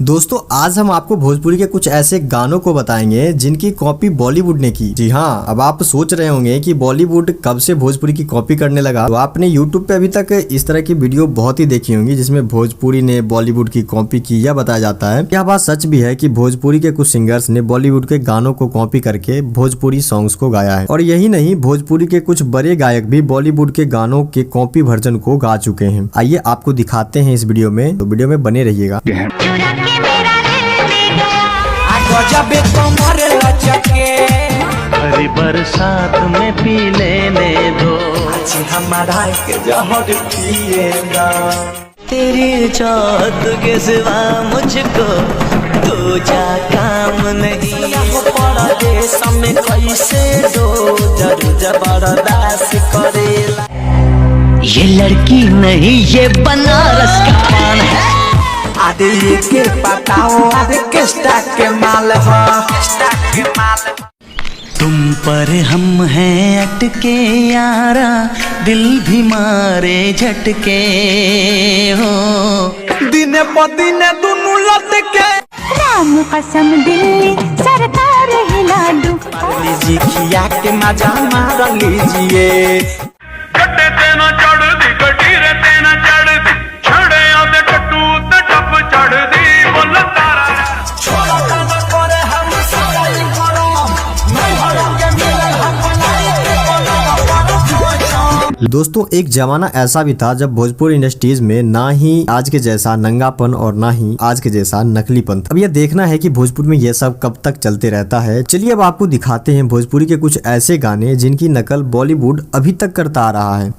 दोस्तों आज हम आपको भोजपुरी के कुछ ऐसे गानों को बताएंगे जिनकी कॉपी बॉलीवुड ने की। जी हाँ, अब आप सोच रहे होंगे कि बॉलीवुड कब से भोजपुरी की कॉपी करने लगा। तो आपने यूट्यूब पे अभी तक इस तरह की वीडियो बहुत ही देखी होंगी जिसमें भोजपुरी ने बॉलीवुड की कॉपी की यह बताया जाता है। यह बात सच भी है कि भोजपुरी के कुछ सिंगर्स ने बॉलीवुड के गानों को कॉपी करके भोजपुरी सॉन्ग्स को गाया है। और यही नहीं, भोजपुरी के कुछ बड़े गायक भी बॉलीवुड के गानों के कॉपी वर्जन को गा चुके हैं। आइए आपको दिखाते हैं इस वीडियो में, तो वीडियो में बने रहिएगा। हरी बरसात में पी लेने दो हमारा के जहर पिएगा। तेरी चाहत के सिवा मुझको दूजा काम नहीं। परदेश में कैसे दो जबरदस्त करेला। ये लड़की नहीं, ये बनारस का पान है। आदि के पताओ आदि किस्ता के माल है। तुम पर हम हैं अटके यारा, दिल भी मारे झटके हो। दिन प दिन दुनु लटके राम कसम दिल्ली सरकार हिला दू। लीजिए खिया के मजा मार लीजिए। कटे तेना चढ़ दी कटी रे तेना चढ़ दी छड़े आते टट्टू ते टप चढ़ दी बोल तारा छोड़ा काम करे हम सगाई करो नहीं हरंगे मिले हम बनाए के बोलो। दोस्तों एक जमाना ऐसा भी था जब भोजपुरी इंडस्ट्रीज में ना ही आज के जैसा नंगापन और ना ही आज के जैसा नकलीपन। अब यह देखना है कि भोजपुरी में यह सब कब तक चलते रहता है। चलिए अब आपको दिखाते हैं भोजपुरी के कुछ ऐसे गाने जिनकी नकल बॉलीवुड अभी तक करता आ रहा है।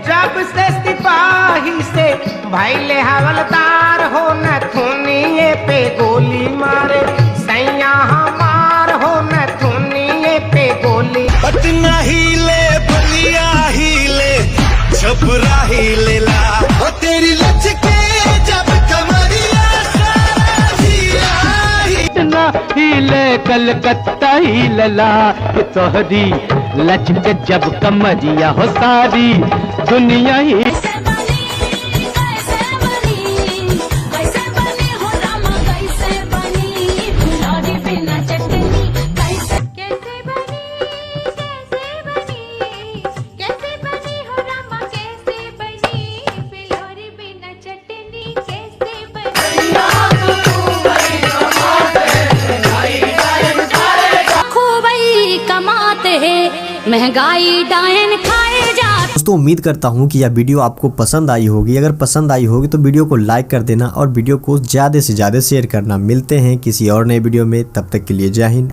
जब से सिपाही से भाईले हवलदार हो न थुनिए पे गोली मारे। सैया हमार हो न थुनिए पे गोली। पटना हिले बलिया हिले छपरा हिले ला ओ तेरी लचके जब कमरिया पटना हिले कलकत्ता हिलला तोहरी लचके जब कमरिया हो सारी दुनिया ही। महंगाई डायन खाए जा। दोस्तों उम्मीद करता हूँ कि यह वीडियो आपको पसंद आई होगी। अगर पसंद आई होगी तो वीडियो को लाइक कर देना और वीडियो को ज्यादा से ज्यादा शेयर करना। मिलते हैं किसी और नए वीडियो में, तब तक के लिए जय हिंद।